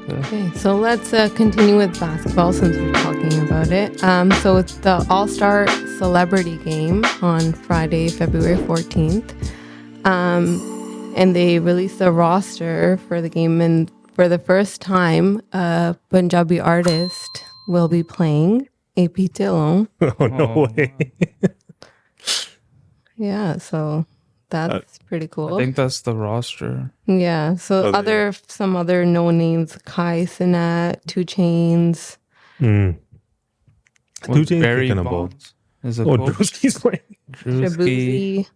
Okay, so let's continue with basketball since we're talking about it. So it's the All-Star Celebrity Game on Friday, February 14th. And they released a roster for the game, and for the first time, a Punjabi artist will be playing, APDhillon. Oh, no way. Yeah, so that's pretty cool. I think that's the roster. Yeah, so some other no names, Kai Cenat, 2 Chainz. 2 Chainz Barry kind of Bonds bold. is a Drewski's playing. Drewski,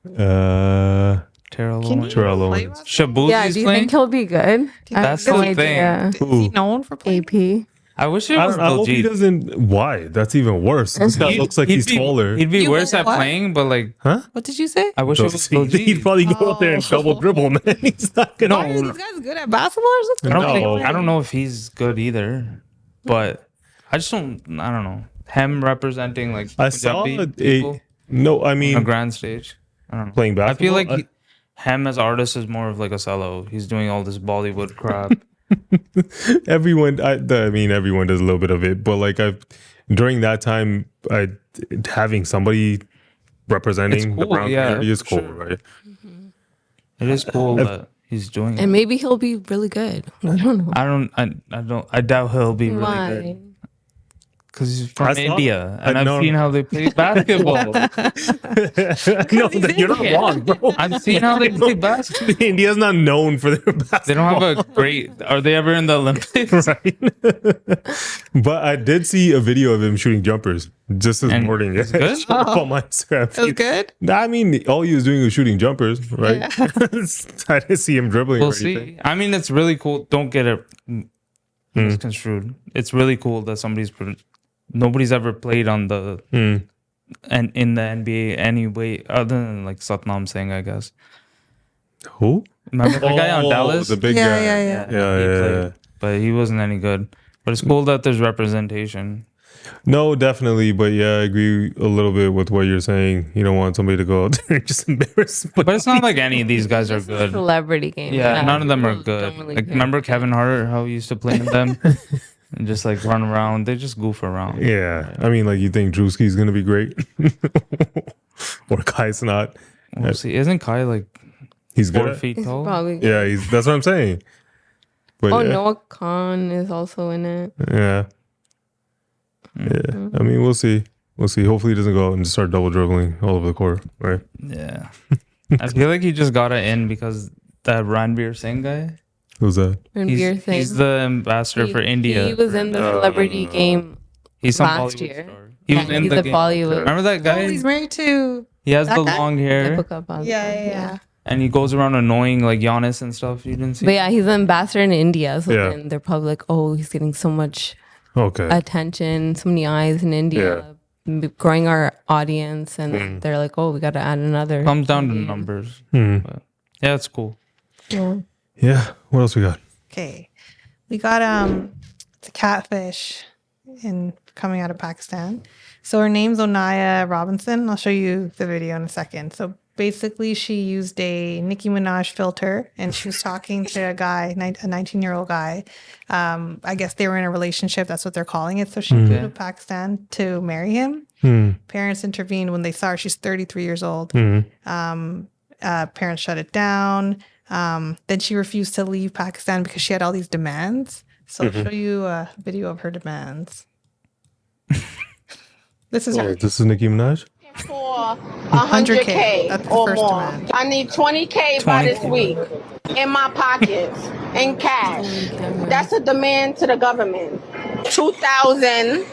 Shabuzi. Terrell Can Owens. he Terrell play Owens. basketball? Yeah, Shabuzi's do you playing. think he'll be good? That's I have the no thing. idea. Is he known for playing? AP. I wish it was I hope he Diljit. doesn't. Why? That's even worse. This guy looks like he's taller. He'd be You worse mean at what? playing, but like, What did you say? I wish it was He'd Diljit. probably go out there and double dribble, man. He's not gonna. Why are these guys good at basketball or something? No. I don't know if he's good either, but I don't know. Him representing like I saw Punjabi a people no. I on a mean, grand stage. I don't know. playing I feel basketball. like him as artist is more of like a sellout. He's doing all this Bollywood crap. Everyone. I mean, everyone does a little bit of it, but like during that time, having somebody representing the cool, brown yeah, community is for cool, sure. right? It is cool that he's doing And it. maybe he'll be really good. I don't know. I doubt he'll be really Why? good because he's from I saw- India, and I I've know. seen how they play basketball. No, you're not wrong, bro. I've seen how they play basketball. India's not known for their basketball. They don't have a great. Are they ever in the Olympics? Right. But I did see a video of him shooting jumpers just this And morning. it's good? On my Instagram It was feed. good. I mean, all he was doing was shooting jumpers, right? I didn't see him dribbling We'll or anything. see. I mean, it's really cool. Don't get it misconstrued. It's really cool that nobody's ever played on the and in the NBA anyway, other than like Satnam Singh, I guess. Who? Remember the guy on Dallas? The big Yeah, guy. yeah. He Yeah. played, but he wasn't any good. But it's cool that there's representation. No, definitely. But yeah, I agree a little bit with what you're saying. You don't want somebody to go out there and just embarrass. But it's not like any of these guys are It's a good. celebrity game. Yeah, none of them are people don't good. really Like care. remember Kevin Hart, how he used to play in them and just like run around. They just goof around. Yeah. I mean, like, you think Drewski's going to be great? Or Kai's not? We'll see. Isn't Kai like He's 4 good. feet He's tall? probably good. Yeah, that's what I'm saying. But Oh, yeah. Noah Khan is also in it. Yeah. Yeah. I mean, we'll see. We'll see. Hopefully he doesn't go out and just start double dribbling all over the court, right? Yeah. I feel like he just got it in because that Ranveer Singh guy. Who's that? Ranveer Singh. He's the ambassador for India. He was in the celebrity game. He's some last Bollywood year. star. He was in He's the a game. Bollywood. Remember that Oh, guy? he's married to. He has that the guy? long hair Yeah. and he goes around annoying like Giannis and stuff. You didn't see? But yeah, he's an ambassador in India. So Yeah. then they're probably like, oh, he's getting so much Okay. attention, so many eyes in India, growing our audience. And they're like, oh, we got to add another. Comes down to numbers. Hmm. But yeah, it's cool. Yeah. Yeah. What else we got? Okay, we got it's a catfish coming out of Pakistan. So her name's Onijah Robinson. I'll show you the video in a second. So basically, she used a Nicki Minaj filter, and she was talking to a guy, a 19-year-old guy. I guess they were in a relationship. That's what they're calling it. So she flew to Pakistan to marry him. Parents intervened when they saw her. She's 33 years old. Parents shut it down. Then she refused to leave Pakistan because she had all these demands. So I'll show you a video of her demands. This is her. This is Nicki Minaj? For 100K That's the or first more. demand. I need 20K by this week in my pockets in cash. That's a demand to the government. 2,000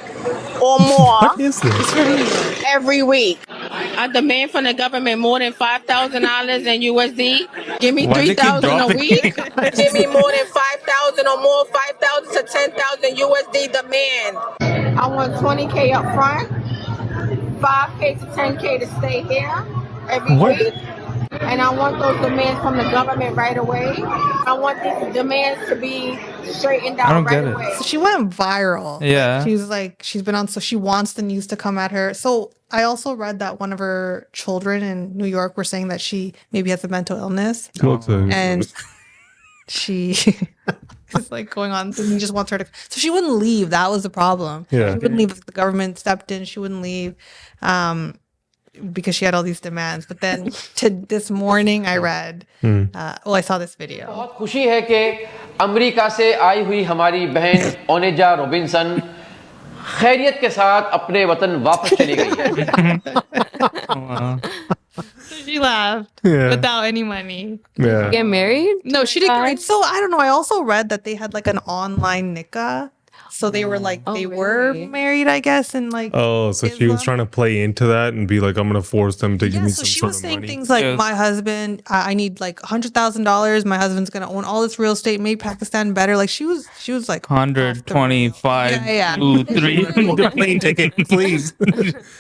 or more What is this? every week. I demand from the government more than $5,000 in USD. Give me Why they keep 3,000 a dropping? week. Give me more than 5,000 or more, 5,000 to 10,000 USD demand. I want 20K up front, 5K to 10K to stay here every What? week. And I want those demands from the government right away. I want these demands to be straightened out I don't right get it. away. So she went viral. Yeah. She's like, she's been on, so she wants the news to come at her. So I also read that one of her children in New York were saying that she maybe has a mental illness. Looks like And she is like going on. So he just wants her to. So she wouldn't leave. That was the problem. Yeah. She wouldn't leave. The government stepped in. She wouldn't leave. Because she had all these demands. But then this morning I read, I saw this video. बहुत खुशी है कि America से आई हुई हमारी बहन ओनेजा Robinson खैरियत के साथ अपने वतन वापस चली गई है. So she left without any money. Yeah. Get married? No, she didn't. Right. So I don't know. I also read that they had like an online nikah. So they were like, they were married, I guess, and like. Oh, so she was trying to play into that and be like, I'm gonna force them to give me some so she sort was of saying money. things like, my husband, I need like $100,000. My husband's gonna own all this real estate, make Pakistan better. Like she was like 125, Yeah. 2, 3. Plane ticket, please.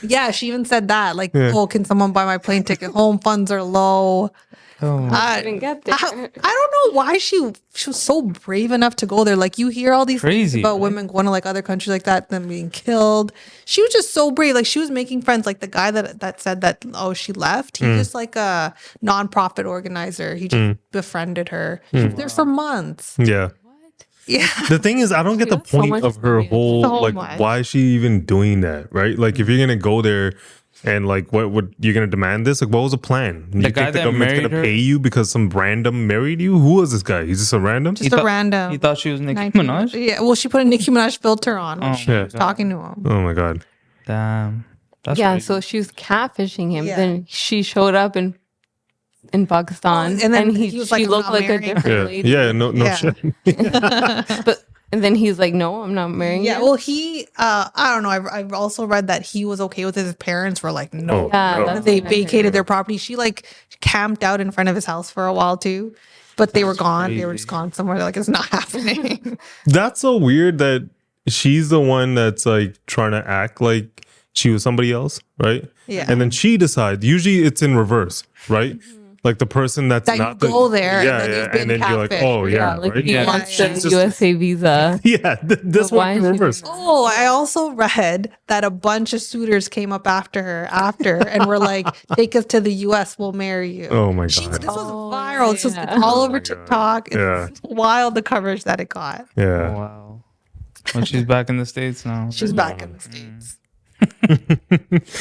Yeah, she even said that. Like, oh, can someone buy my plane ticket home? Funds are low. I didn't get there. I don't know why she was so brave enough to go there. Like you hear all these things Crazy, about right? women going to like other countries like that, them being killed. She was just so brave. Like she was making friends. Like the guy that said that, oh, she left. He's just like a nonprofit organizer. He just befriended her. She was there for months. Yeah. Yeah. The thing is, I don't get the has so point much of her money. whole So like much. why is she even doing that, right? Like if you're gonna go there and like what would you're gonna demand this? Like what was the plan? You guy think the that government's married gonna her- pay you because some random married you? Who was this guy? He's just a random? Just a random. He thought she was Nicki 19 Minaj? Yeah. Well, she put a Nicki Minaj filter on when she yeah. was talking to him. Oh my god. Damn. That's Yeah, crazy. so she was catfishing him. Yeah. Then she showed up in Pakistan, Oh, and then he she was like, "I'm looked not like a marrying different Yeah. lady. Yeah, no Yeah. shit. But and then he's like, "No, I'm not marrying Yeah, you." well, he, I don't know. I've also read that he was okay with it. His parents were like, no. Oh, Yeah, no. that's They what I heard. vacated their property. She like camped out in front of his house for a while too, but they were gone. They were just gone somewhere. They're like, it's not happening. That's so weird that she's the one that's like trying to act like she was somebody else, right? Yeah. And then she decides. Usually it's in reverse, right? Like the person that's That you not the, go there and yeah, then yeah, you've been and then you're like, catfished. oh yeah, like right? he Yeah. wants Yeah, the yeah. USA visa. Yeah, this But why one in is she reverse. doing Oh, I also read that a bunch of suitors came up after her and were like, take us to the US, we'll marry you. Oh my This god. was Oh, viral. This was yeah. it's all Oh over my God. TikTok. It's Yeah. wild the coverage that it got. Yeah. Wow. Well, she's back in the States now. She's back in the States.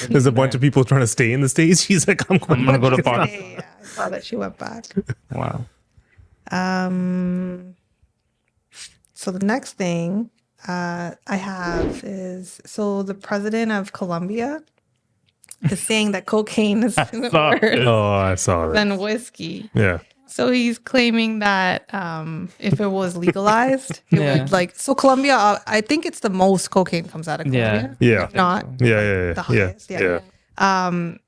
There's a bunch of people trying to stay in the States. She's like, I'm I'm gonna go to Pakistan. Pakistan. Yeah, I saw that she went back. Wow. So the next thing I have is the president of Colombia is saying that cocaine is worse Oh, I saw that. than whiskey. Yeah. So he's claiming that if it was legalized, it Yeah. would like Colombia. I think it's the most cocaine comes out of Colombia. Yeah. If not Yeah, yeah, the yeah. highest. Yeah. Yeah.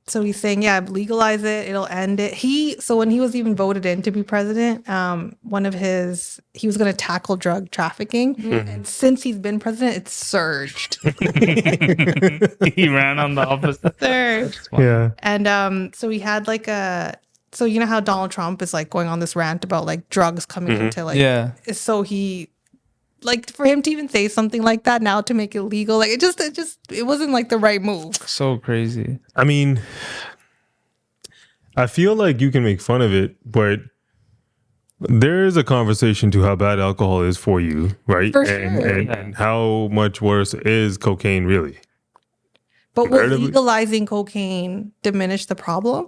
So he's saying, legalize it. It'll end it. So when he was even voted in to be president, he was going to tackle drug trafficking. And since he's been president, it's surged. He ran on the opposite. Surged. Yeah. And so he had like so you know how Donald Trump is like going on this rant about like drugs coming into like, Yeah. so he, like for him to even say something like that now to make it legal, like it wasn't like the right move. So crazy. I mean, I feel like you can make fun of it, but there is a conversation to how bad alcohol is for you, right? For and, sure. and how much worse is cocaine really? But will Comparatively- legalizing cocaine diminish the problem?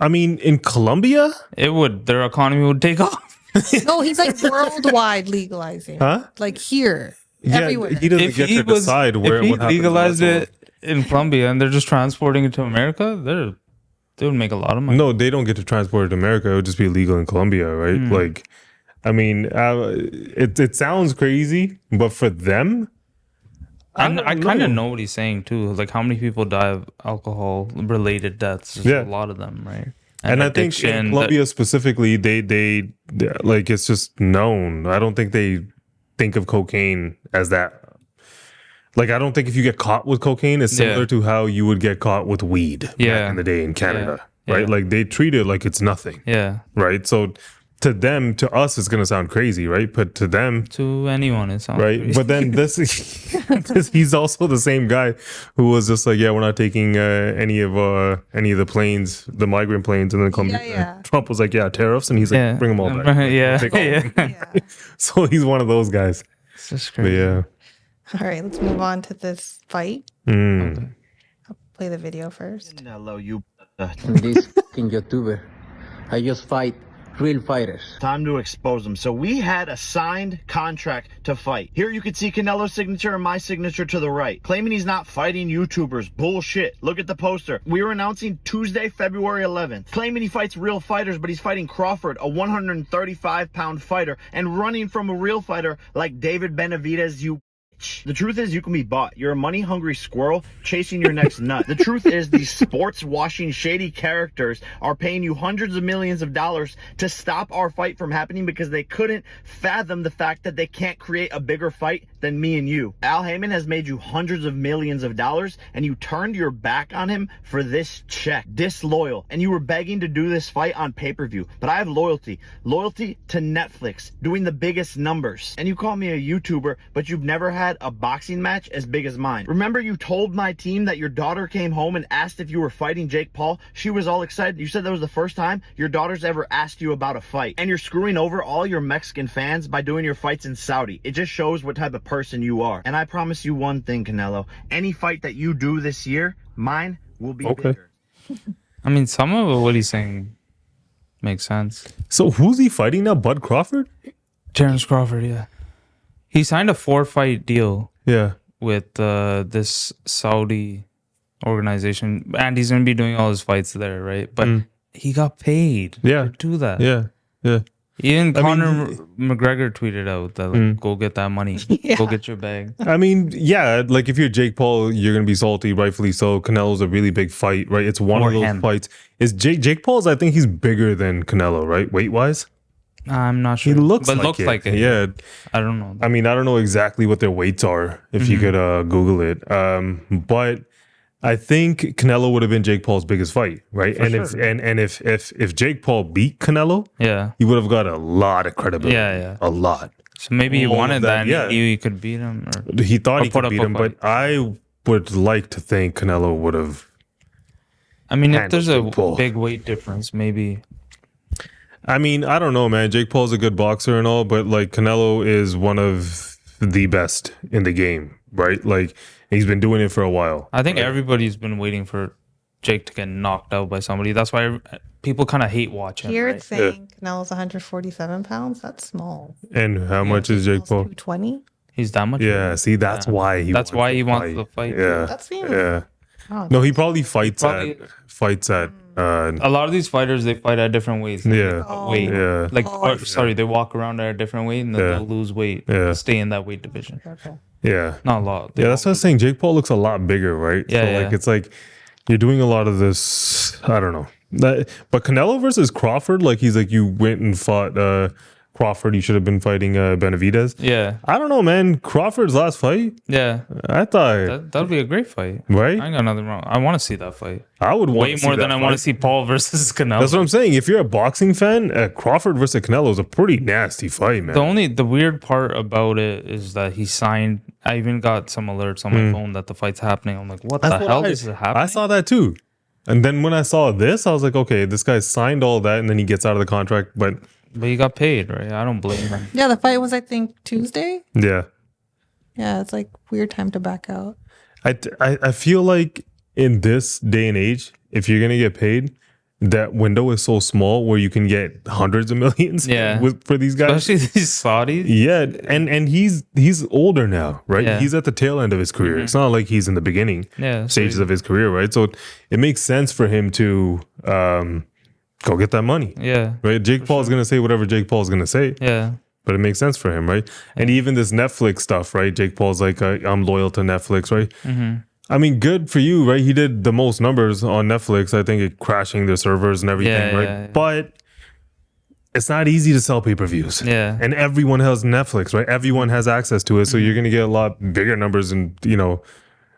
I mean, in Colombia, It would. Their economy would take off. No, he's like worldwide legalizing. Huh? Like here, everywhere. he doesn't get to decide where if he what happens. legalized it in Colombia and they're just transporting it to America, they would make a lot of money. No, they don't get to transport it to America. It would just be illegal in Colombia, right? Like, I mean, it sounds crazy, but for them, And I don't kind of know. know what he's saying too. Like how many people die of alcohol-related deaths? There's Yeah. a lot of them, right? and I think in addiction, Colombia specifically, they like it's just known. I don't think they think of cocaine as that. Like, I don't think if you get caught with cocaine, it's similar Yeah. to how you would get caught with weed back Yeah. in the day in Canada, Yeah. right? Yeah. Like they treat it like it's nothing, Yeah. right? So to them, to us, it's gonna sound crazy, right? But to them, To anyone, it sounds right? crazy. But then he's also the same guy who was just like, yeah, we're not taking any of the planes, the migrant planes, and then Trump was like, yeah, tariffs, and he's like, bring them all back. Yeah, Take all of them. Yeah. So he's one of those guys. It's just But crazy. yeah. All right, let's move on to this fight. Mm. I'll play the video first. Canelo, you. This fucking YouTuber. I just fight real fighters. Time to expose them. So we had a signed contract to fight. Here you can see Canelo's signature and my signature to the right. Claiming he's not fighting YouTubers. Bullshit. Look at the poster. We were announcing Tuesday, February 11th. Claiming he fights real fighters, but he's fighting Crawford, a 135-pound fighter, and running from a real fighter like David Benavidez, you. The truth is, you can be bought. You're a money-hungry squirrel chasing your next nut. The truth is, these sports-washing, shady characters are paying you hundreds of millions of dollars to stop our fight from happening because they couldn't fathom the fact that they can't create a bigger fight than me and you. Al Heyman has made you hundreds of millions of dollars, and you turned your back on him for this check. Disloyal. And you were begging to do this fight on pay-per-view. But I have loyalty. Loyalty to Netflix, doing the biggest numbers. And you call me a YouTuber, but you've never had a boxing match as big as mine. Remember, you told my team that your daughter came home and asked if you were fighting JakePaul? She was all excited. You said that was the first time your daughter's ever asked you about a fight. And you're screwing over all your Mexican fans by doing your fights in Saudi. It just shows what type of person you are. And I promise you one thing, Canelo. Any fight that you do this year, mine will be bigger. I mean, some of what he's saying makes sense. So who's he fighting now? Bud Crawford? Terrence Crawford, yeah. He signed a 4-fight deal Yeah. with this Saudi organization, and he's going to be doing all his fights there, right? But he got paid Yeah. to do that. Yeah. Yeah. Even I mean, Conor McGregor tweeted out that, like, go get that money. Go get your bag. I mean, yeah, like if you're Jake Paul, you're gonna be salty, rightfully so. Canelo's a really big fight, right? It's one of those fights. Is Jake Paul's? I think he's bigger than Canelo, right? Weight wise, I'm not sure. he looks but like looks it. like it. Yeah, I don't know. I mean, I don't know exactly what their weights are. If you could Google it, but I think Canelo would have been Jake Paul's biggest fight, right? For and sure. if Jake Paul beat Canelo, Yeah. he would have got a lot of credibility. Yeah. A lot. So maybe he All of wanted that, that, yeah. and he knew he could beat him. Or He thought Or he put could up beat a him, but I would like to think Canelo would have. I mean, if there's a Jake Paul. big weight difference, maybe. I mean, I don't know, man. Jake Paul's a good boxer and all, but like Canelo is one of the best in the game, right? Like he's been doing it for a while. I think everybody's been waiting for Jake to get knocked out by somebody. That's why people kind of hate watching. Here Right? it's saying Canelo's 147 pounds. That's small. And how much is Jake Paul? 220. He's that much. Yeah, see, that's why he. That's why he wants fight. the fight. Yeah, That seems. yeah. Oh, No, he probably fights probably- at. A lot of these fighters, they fight at different weights. Yeah. Weight. Yeah. Like, sorry, they walk around at a different weight and then Yeah. they'll lose weight. Yeah. Stay in that weight division. okay. Yeah. Not a lot. Yeah, that's what I was saying. Jake Paul looks a lot bigger, right? Yeah, So, like, yeah. it's like you're doing a lot of this. I don't know. But Canelo versus Crawford, like, he's like, you went and fought Crawford. You should have been fighting Benavidez. Yeah. I don't know, man. Crawford's last fight, Yeah. I thought, That'd be a great fight. right? I ain't got nothing wrong. I want to see that fight. I would want Way to see more that than I want to fight. see Paul versus Canelo. That's what I'm saying. If you're a boxing fan, Crawford versus Canelo is a pretty nasty fight, man. The weird part about it is that he signed. I even got some alerts on my phone that the fight's happening. I'm like, what the hell is happening? I saw that too. And then when I saw this, I was like, okay, this guy signed all that and then he gets out of the contract. But But he got paid, right? I don't blame him. Yeah, the fight was, I think, Tuesday. yeah, Yeah, it's like weird time to back out. I feel like in this day and age, if you're going to get paid, that window is so small where you can get hundreds of millions Yeah. for these guys. Especially these Saudis. Yeah, and he's older now, right? Yeah. He's at the tail end of his career. It's not like he's in the beginning Yeah. stages of his career, right? So it makes sense for him to go get that money, Yeah. right? Jake Paul's gonna say whatever Jake Paul's gonna say, Yeah. but it makes sense for him, right? And even this Netflix stuff, right? Jake Paul's like, I'm loyal to Netflix, right? I mean, good for you, right? He did the most numbers on Netflix. I think it crashing their servers and everything, Yeah, right? yeah. But it's not easy to sell pay-per-views. Yeah. And everyone has Netflix, right? Everyone has access to it. So you're going to get a lot bigger numbers. And,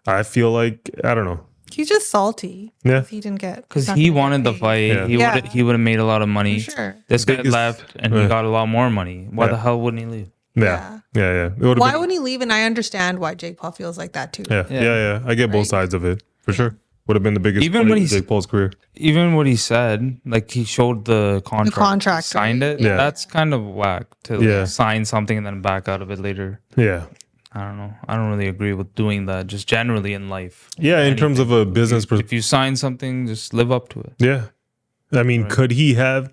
I feel like, I don't know. He's just salty. Yeah. He didn't get Because not he gonna get wanted the paid. fight. Yeah. He would have made a lot of money. For sure. This guy Biggest- left and he got a lot more money. Why the hell wouldn't he leave? Yeah. It would've Why been- wouldn't he leave? And I understand why Jake Paul feels like that too. Yeah. I get both sides of it for sure. Would have been the biggest Even fight when in he's- Jake Paul's career. Even what he said, like he showed the contract, contract, signed right? it. Yeah. That's kind of whack to Yeah. sign something and then back out of it later. Yeah. I don't know. I don't really agree with doing that. Just generally in life. Yeah, in terms of a business If you sign something, just live up to it. Yeah. I mean, could he have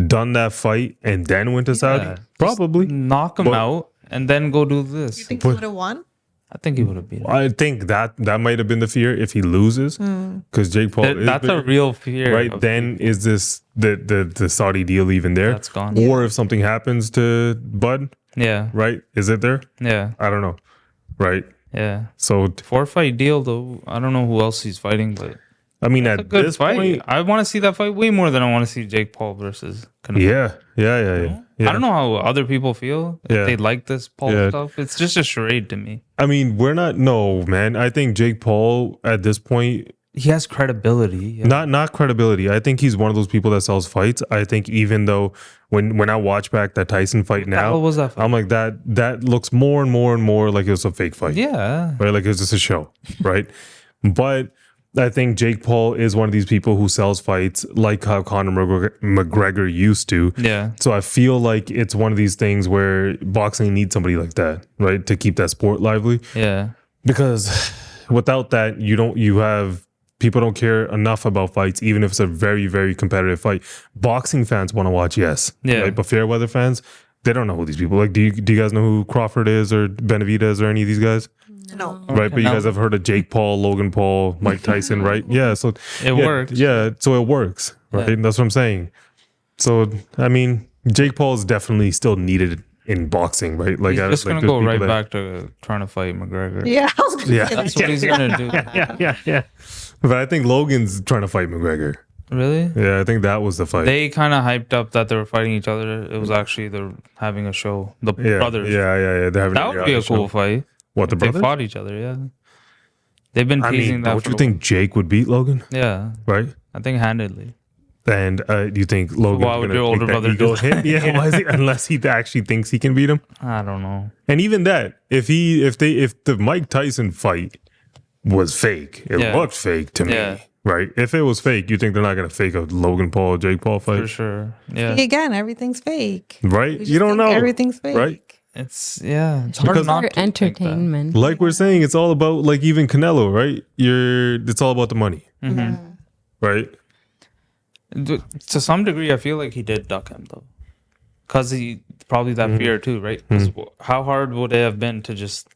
done that fight and then went to Saudi? Yeah. Probably. Knock him But- out and then go do this. You think he would have won? I think he would have beat him. I think that might have been the fear if he loses, because Jake Paul is That's a big, real fear. right. of- Then is this the Saudi deal even there? That's gone. Or if something happens to Bud, Yeah. right? Is it there? Yeah. I don't know, right? Yeah. So 4-fight deal though. I don't know who else he's fighting, but I mean, it's a at good this fight. point, I want to see that fight way more than I want to see Jake Paul versus Canelo. yeah. I don't know how other people feel. If Yeah. they like this Paul Yeah. stuff. It's just a charade to me. I mean, we're not. No, man. I think Jake Paul at this point, He has credibility. Yeah. not credibility. I think he's one of those people that sells fights. I think even though when I watch back that Tyson fight the hell now, was that fight? I'm like that looks more and more like it was a fake fight. Yeah. Right? Like it's just a show, right? But I think Jake Paul is one of these people who sells fights like how Conor McGregor used to. Yeah. So I feel like it's one of these things where boxing needs somebody like that, right? To keep that sport lively. Yeah. Because without that, people don't care enough about fights, even if it's a very, very competitive fight. Boxing fans want to watch, yes. Yeah. Right? But fair weather fans, they don't know who these people. Like, do you guys know who Crawford is or Benavidez or any of these guys? No. Right, but you guys have heard of Jake Paul, Logan Paul, Mike Tyson, right? Yeah, so It works. Yeah, so it works, right? Yeah. That's what I'm saying. So I mean, Jake Paul is definitely still needed in boxing, right? Like, He's just like gonna there's go right people that- back to trying to fight McGregor. Yeah, I was gonna Yeah. say That's that. what he's gonna do. yeah. But I think Logan's trying to fight McGregor. Really? Yeah, I think that was the fight. They kind of hyped up that they were fighting each other. It was actually they're having a show. The yeah, brothers. Yeah. They're having That would be a reality cool show. fight. What, the If they brothers? fought each other. Yeah. They've been I teasing mean, that. don't for you a think Jake would beat Logan? while. Yeah, Right? I think handedly. And do you think Logan's Why would gonna your take older that brother ego do that? hit? Yeah, why is he, unless he actually thinks he can beat him. I don't know. And even that, if the Mike Tyson fight was fake, it Yeah. looked fake to me. Yeah. Right? If it was fake, you think they're not gonna fake a Logan Paul, Jake Paul fight? For sure. Yeah. Again, everything's fake. Right? We just You don't think know. Everything's fake. Right? It's It's Because- hard not For to think that. entertainment. Like we're saying, it's all about like even Canelo, right? It's all about the money. Right? To some degree, I feel like he did duck him though, because he probably that fear too, right? 'Cause how hard would it have been to just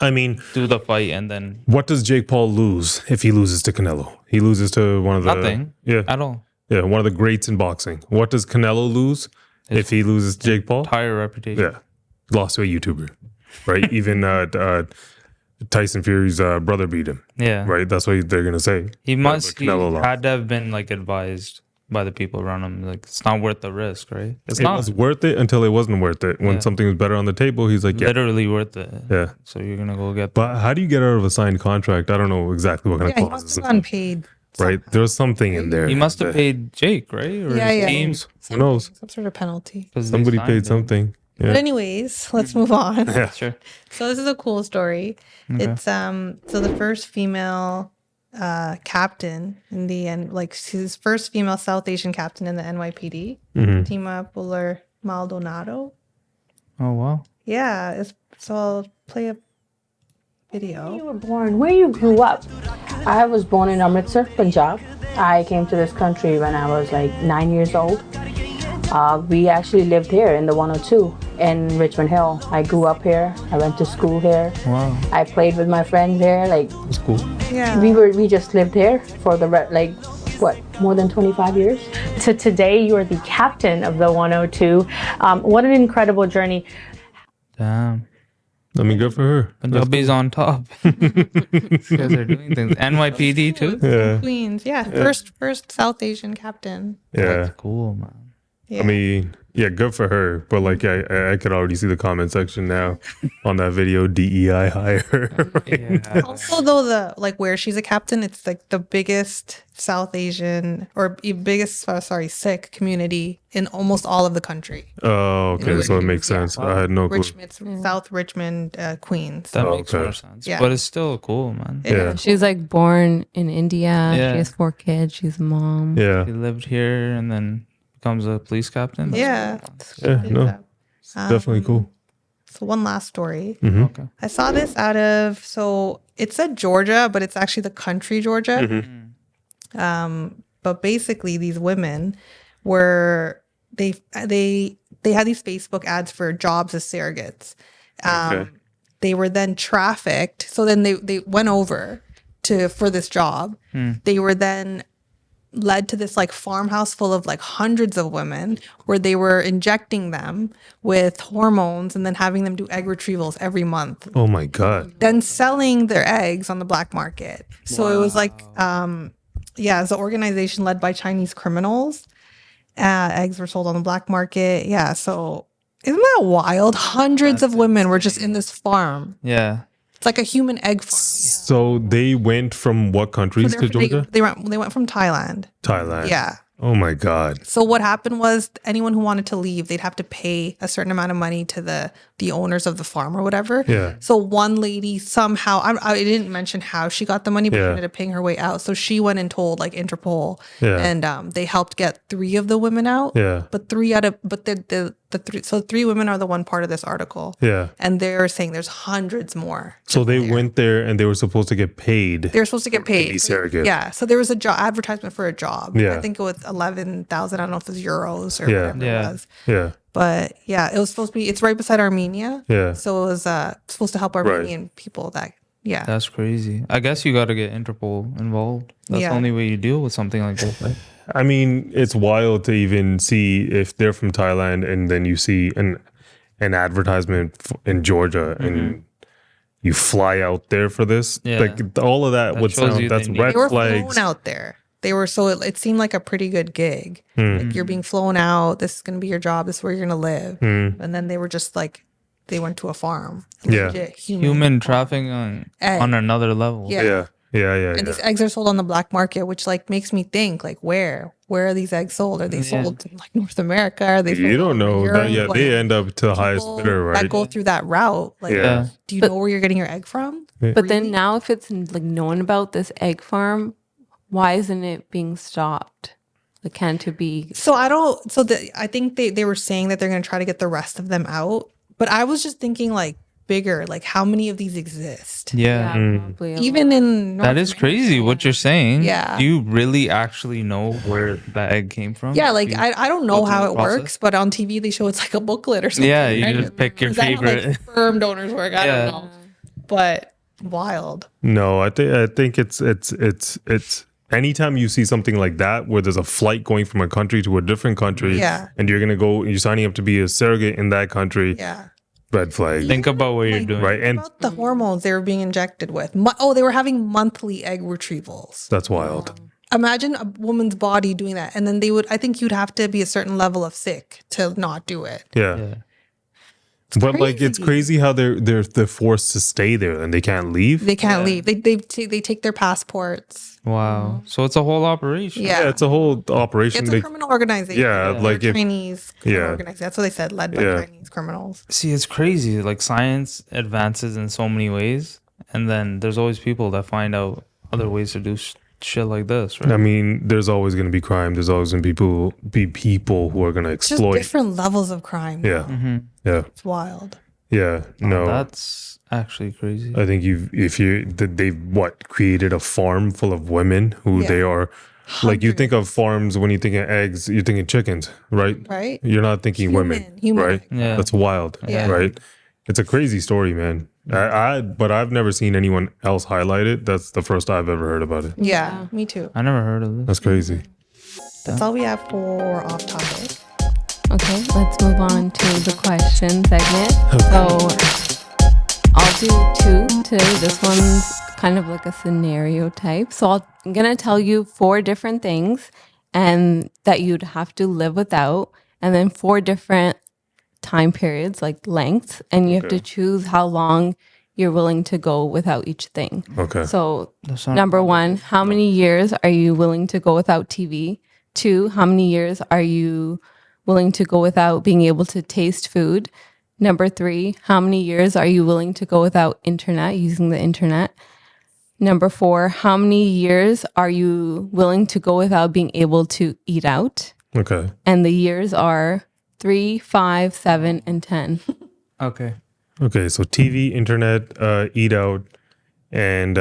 I mean, do the fight and then what does Jake Paul lose if he loses to Canelo? He loses to one of the nothing? Yeah. At all. Yeah, one of the greats in boxing. What does Canelo lose if he loses to Jake Paul? Entire reputation. Yeah, lost to a YouTuber, right? Even Tyson Fury's brother beat him, Yeah. right? That's what they're gonna say. He must. He Canelo lost. had to have been like advised by the people around him. Like it's not worth the risk, right? It's It not was worth it until it wasn't worth it. When Yeah. something was better on the table, he's like, yeah, literally worth it. yeah. So you're gonna go get. But how do you get out of a signed contract? I don't know exactly what kind Yeah, he of must clauses. have gotten paid. Right, there was something in there. He must have that- paid Jake, right? Or Yeah, his yeah. team, Who knows? Some sort of penalty. 'cause they Somebody signed paid him. something. But Yeah. anyways, let's move on. Yeah. Sure. So this is a cool story. It's so the first female captain in the his first female South Asian captain in the NYPD, Pratima Maldonado. Oh wow. Yeah, so I'll play a video. You were born, where you grew up. I was born in Amritsar, Punjab. I came to this country when I was like 9 years old. We actually lived here in the 102 in Richmond Hill. I grew up here. I went to school here. Wow. I played with my friends here. Like That's cool. Yeah. we just lived here for more than 25 years. To today, you are the captain of the 102. What an incredible journey. Damn. I mean, good for her. Punjabi's on top. These guys are doing things. NYPD too. Yeah. Queens. Yeah, first South Asian captain. Yeah. That's cool, man. Yeah. I mean, Yeah, good for her. But like, I could already see the comment section now on that video. DEI hire. Yeah. Also, though, where she's a captain, it's like the biggest South Asian or biggest Sikh community in almost all of the country. Oh, okay. So it makes Yeah. sense. I had no clue. South Richmond, Queens. That makes okay. more sense. Yeah. But it's still cool, man. Yeah. She's like born in India. Yeah. She has 4 kids. She's a mom. Yeah. He lived here and then becomes a police captain. That's Yeah. Yeah. No. It's definitely cool. So one last story. Mm-hmm. Okay. I saw this so it said Georgia, but it's actually the country Georgia. Mm-hmm. But basically these women they had these Facebook ads for jobs as surrogates. Okay. They were then trafficked. So then they went over for this job. They were then led to this like farmhouse full of like hundreds of women where they were injecting them with hormones and then having them do egg retrievals every month, Oh my God. then selling their eggs on the black market. So it was like it's an organization led by Chinese criminals. Eggs were sold on the black market. Yeah, so isn't that wild? Hundreds of women were just in this farm. Yeah. It's like a human egg farm. So they went from what countries to Georgia? They went from Thailand. Thailand. Yeah. Oh my God. So what happened was anyone who wanted to leave, they'd have to pay a certain amount of money to the owners of the farm or whatever. Yeah. So one lady somehow, I didn't mention how she got the money, but she Yeah. ended up paying her way out. So she went and told like Interpol, Yeah. and they helped get 3 of the women out. Yeah. But 3 out of the 3, so 3 women are the one part of this article. Yeah. And they're saying there's hundreds more. So they went there and they were supposed to get paid. They were supposed to get paid. be surrogate. Yeah. So there was a job advertisement for a job. Yeah. I think it was 11,000. I don't know if it was euros or Yeah. whatever Yeah. it was. Yeah. But yeah, it was supposed to be. It's right beside Armenia. Yeah. So it was supposed to help Armenian people. That's crazy. I guess you got to get Interpol involved. That's Yeah. the only way you deal with something like this, right? I mean, it's wild to even see if they're from Thailand and then you see an advertisement in Georgia and you fly out there for this. Yeah. Like all of that, That would shows sound you that's they need- red They were flags. flown out there. They were it seemed like a pretty good gig. Hmm. Like you're being flown out. This is going to be your job. This is where you're going to live. And then they were just like they went to a farm. Yeah. Legit Human trafficking on Egg. another level. Yeah. Yeah. Yeah. Yeah. And Yeah. these eggs are sold on the black market, which like makes me think like where are these eggs sold? Are they sold in like North America? Are they? You sold don't know. Europe? Yeah, Like, they end up to the highest people bidder, right? That go through that route. Like, Yeah. do you know where you're getting your egg from? But then now, if it's like known about this egg farm, why isn't it being stopped? Like, can't it be? So I think they were saying that they're going to try to get the rest of them out. But I was just thinking like bigger, like how many of these exist? Yeah. Probably a Even lot. in North That is crazy what you're saying. Yeah. Do you really actually know where that egg came from? Yeah, like You I don't know go through how the it process? works, but on TV they show it's like a booklet or something. Yeah, you right? just pick your Is that how, favorite. like, sperm donors work. I Yeah. don't know, but wild. No, I think it's anytime you see something like that where there's a flight going from a country to a different country, Yeah. and you're signing up to be a surrogate in that country, Yeah. red flag, Think about what you're doing. right? And About the hormones they were being injected with. They were having monthly egg retrievals. that's wild. Imagine a woman's body doing that, and then I think you'd have to be a certain level of sick to not do it. Yeah. Yeah. But like it's crazy how they're forced to stay there and they can't leave. They can't leave. They take their passports. Wow. So it's a whole operation. Yeah, Yeah, it's a whole operation. It's a criminal organization. Yeah, They're like if Chinese criminal organization. That's what they said, led by Chinese criminals. See, it's crazy. Like science advances in so many ways, and then there's always people that find out other ways to do shit like this, right? I mean, there's always going to be crime. There's always going to be people who are going to Just exploit. different levels of crime. Yeah, yeah, It's wild. yeah. No, That's actually crazy. I think they've created a farm full of women who they are. Like you think of farms when you think of eggs, you're thinking chickens, right? Right. You're not thinking women, human. right? Yeah. That's wild, Yeah. right? It's a crazy story, man. But I've never seen anyone else highlight it. That's the first I've ever heard about it. Yeah, me too. I never heard of this. That's crazy. That's all we have for off topic. Okay, let's move on to the question segment. So I'll do 2 today. This one's kind of like a scenario type. So I'm going to tell you 4 different things and that you'd have to live without. and then 4 different time periods, like lengths, and you have to choose how long you're willing to go without each thing. Okay. So number 1, how many years are you willing to go without TV? 2, how many years are you willing to go without being able to taste food? Number 3, how many years are you willing to go without internet, using the internet? Number 4, how many years are you willing to go without being able to eat out? Okay. And the years are 3, 5, 7, and 10. Okay. Okay. So TV, internet, eat out, and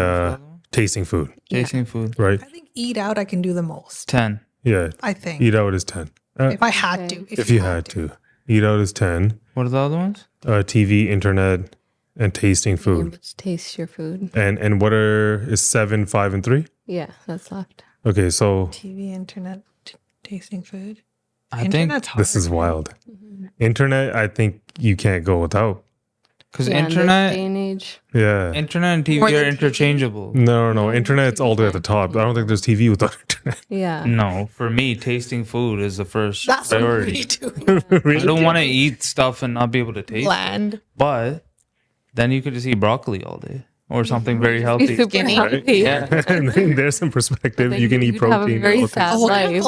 tasting food. Tasting food. Right. I think eat out I can do the most. 10. Yeah. I think. Eat out is 10. If I had to. If you had to. Eat out is 10. What are the other ones? TV, internet, and tasting Being able food. to taste your food. And what is 7, 5, and 3? Yeah, that's left. Okay, so TV, internet, tasting food. I think Internet's hard. this is wild. Internet, I think you can't go without. because Yeah, in this internet, day and age. Yeah. internet and TV More are than TV. interchangeable. No. Internet's all the way at the top. I don't think there's TV without internet. Yeah. No, for me, tasting food is the first That's what priority. we do. I don't want to eat stuff and not be able to taste it. Bland. But then you could just eat broccoli all day or something very healthy. Super healthy. Yeah. And then there's some perspective. You can eat You'd have a protein. very all things. sad Oh,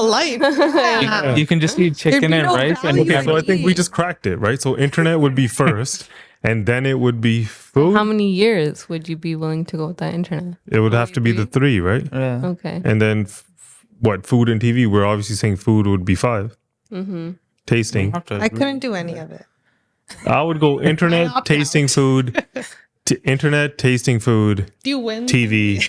life. life. You can just eat chicken be and no rice and value Okay, so I think we just cracked it, right? So internet would be first, and then it would be food. How many years would you be willing to go with that internet? It would have to be the 3, right? yeah. Okay. And then what? Food and TV. We're obviously saying food would be 5. Tasting. I couldn't do any of it. I would go internet, opt tasting food, internet, tasting food, Do you win TV,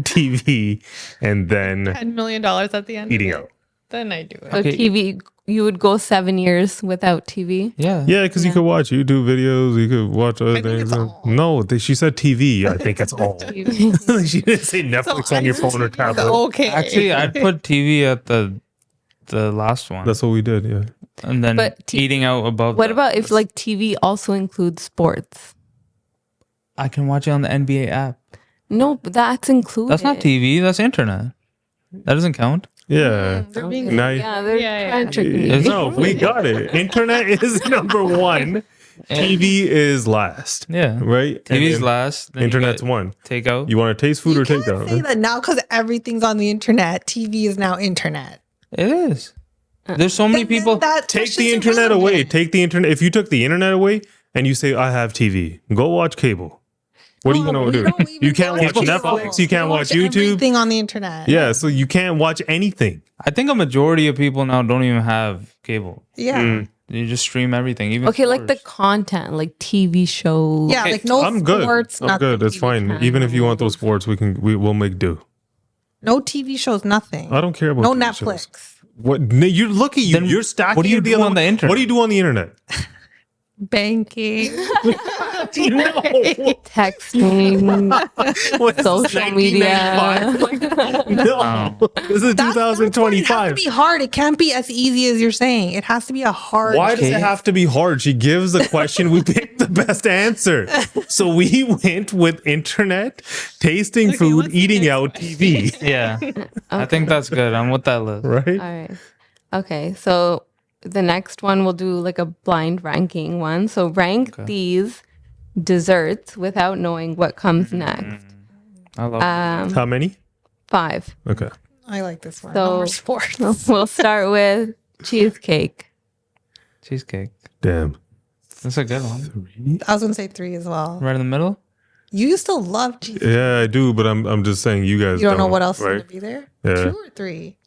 TV, and then $10 million at the end? eating of it? out. Then I do it. So TV, you would go 7 years without TV? Yeah. Yeah, because you could watch YouTube videos, you could watch other think things. it's all. No, she said TV. I think it's all. She didn't say Netflix on your phone or tablet. Okay. Actually, I'd put TV at the last one. That's what we did. Yeah. And then But eating out above. What that. about if like TV also includes sports? I can watch it on the NBA app. No, but that's included. That's not TV. That's internet. That doesn't count. Yeah. They're being Now, Yeah, they're Yeah, trying to trick me. It's- no, we got it. Internet is number 1. TV is last. Yeah. Right? And TV's then last. Then you Internet's get 1. Takeout. You want to taste food or take can't out? say that now because everything's on the internet. TV is now internet. It is. There's so many people. Take the internet away. Take the internet. If you took the internet away and you say, I have TV, go watch cable. What are you going to do? You can't watch Netflix. You can't watch YouTube. Everything on the internet. Yeah, so you can't watch anything. I think a majority of people now don't even have cable. Yeah. You just stream everything. Even Okay, like the sports. content, like TV shows. Yeah, like no I'm good. sports, I'm nothing. good. It's fine. Even if you want those sports, we'll make do. No TV shows, nothing. I don't care about No TV Netflix. shows. What? You look at you. Then You're stacking. what do you it the do other on the way. internet? What do you do on the internet? Banking. Texting, What is this, social media. 1995? No, this is That's why it has 2025. to be hard. It can't be as easy as you're saying. It has to be a hard. Why does it have to be hard? She gives the question. We picked the best answer. So we went with internet, tasting food, eating out, TV. Yeah. I think that's good. I'm with that list. Right? All right. Okay, so the next one we'll do like a blind ranking one. So rank these desserts without knowing what comes next. I love How many? 5. Okay. I like this one. So- No more sports. We'll start with cheesecake. cheesecake. Damn. That's a good one. I was gonna say 3 as well. Right in the middle. You used to love cheese. Yeah, I do, but I'm just saying you guys You don't know what else is right? gonna be there. Yeah. 2 or 3.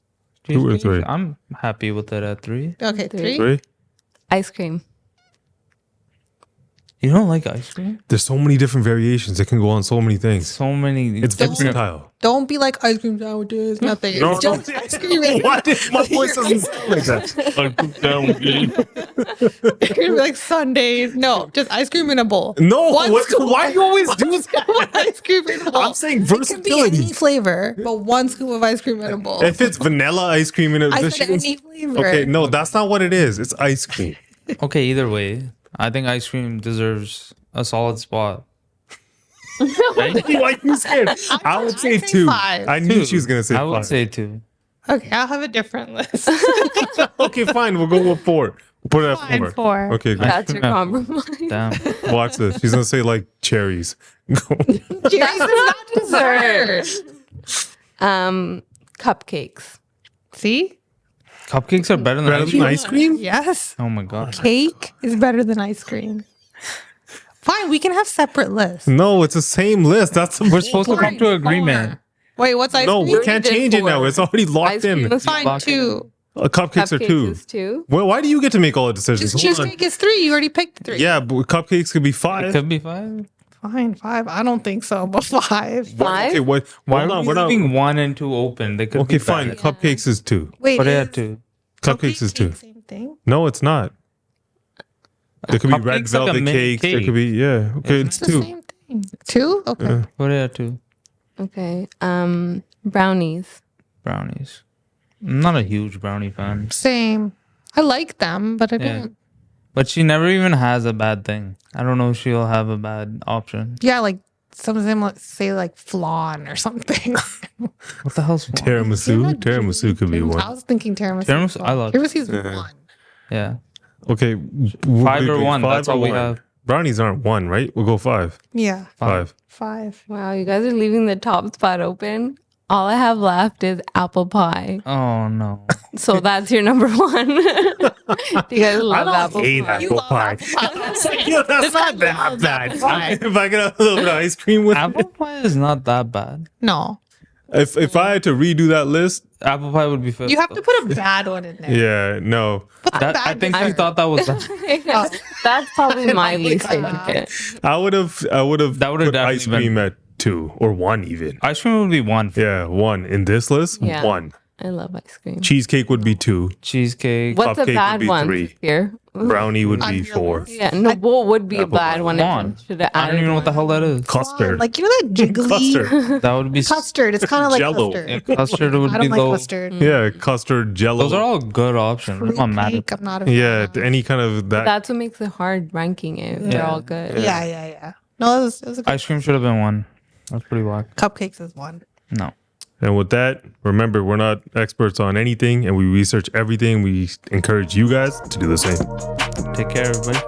2 or 3? I'm happy with it at 3. Okay, 3. 3? Ice cream. You don't like ice cream? There's so many different variations. It can go on so many things. So many. It's versatile. Don't be like ice cream sandwiches. Nothing. No, It's just no. ice cream. Why did my voice doesn't sound like that? Ice cream like Sundays. No, just ice cream in a bowl. No, One scoop. why do you always do that? Ice cream in a bowl. I'm saying It can be versatility. any flavor, but 1 scoop of ice cream in a bowl. If it's vanilla ice cream in it, I said any flavor. okay, no, that's not what it is. It's ice cream. Okay, either way, I think ice cream deserves a solid spot. Why are you scared? I would say I'd say 2. 5. I knew she was gonna say I 5. would say 2. Okay, I'll have a different list. Okay, fine. We'll go with 4. We'll put it at Fine, 4. 4. Okay, good. That's your compromise. Damn. Watch this. She's gonna say like cherries. Cherries is not dessert. Cupcakes. See? Cupcakes are better than Better ice than cream. ice cream? Yes. Oh my god. Cake is better than ice cream. Fine, we can have separate lists. No, it's the same list. That's the We're supposed to come to an agreement. Wait, what's ice No, cream? we can't change it now. It's already locked Ice cream in. was Fine, Lock it 2. Cupcakes are 2. is 2. Well, why do you get to make all the decisions? Hold on. Cheesecake is 3. You already picked 3. Yeah, but cupcakes could be It 5. could be 5. Fine, 5. I don't think so, but 5. Five? Okay, what? Why Hold are on, we we're not. leaving 1 and 2 open? They could Okay, be fine. bad. Cupcakes is 2. Wait, But they is had 2. Cupcakes is 2. cake Same thing? No, it's not. There could be red Cupcakes like a velvet mini cakes. There cake. could be Okay, it's It's the 2. same thing. 2? Okay. But they had 2 Okay. Brownies. brownies. I'm not a huge brownie fan. Same. I like them, but I Yeah. don't. But she never even has a bad thing. I don't know if she'll have a bad option. Yeah, like some of them say like flan or something. What the hell's flan? Tiramisu could be I 1. was thinking tiramisu. Tiramisu, I love Tiramisu's 1. Yeah. Okay, 5 or 1. That's all we have. Brownies aren't 1, right? We'll go 5. Yeah, 5. 5. Wow, you guys are leaving the top spot open. All I have left is apple pie. Oh no. So that's your number 1. Do you guys love apple pie? apple pie. That's not that bad. If I get a little bit of ice cream with Apple pie is not that bad. No, if I had to redo that list, Apple pie would be fifth. you have to put a bad one in there. yeah, no. That, I think she thought that was bad. That's probably my least favorite. I would have That would've put ice definitely cream at 2 or 1 even. Ice cream would be 1. Yeah, 1 in this list. Yeah. 1 I love ice cream. cheesecake would be 2. Cheesecake. What's a cupcake would bad be one 3. here? Brownie would On be your 4. list? Yeah, no, what would be a Apple bad pie. one? One. Should have I don't even know what the hell that is. Custard. Like, you know that jiggly Custard. That would be custard? It's kind of like Jell-O. custard. Custard would I be don't like low. custard. Yeah, custard, jello. Those are all good options. I'm not mad at Cake, I'm not a fan Yeah, of. any kind of that. That's what makes it hard ranking it. They're Yeah. all good. Yeah. No, it was a good. Ice cream should have been 1. That's pretty whack. Cupcakes is 1. No. And with that, remember, we're not experts on anything and we research everything. We encourage you guys to do the same. Take care, everybody.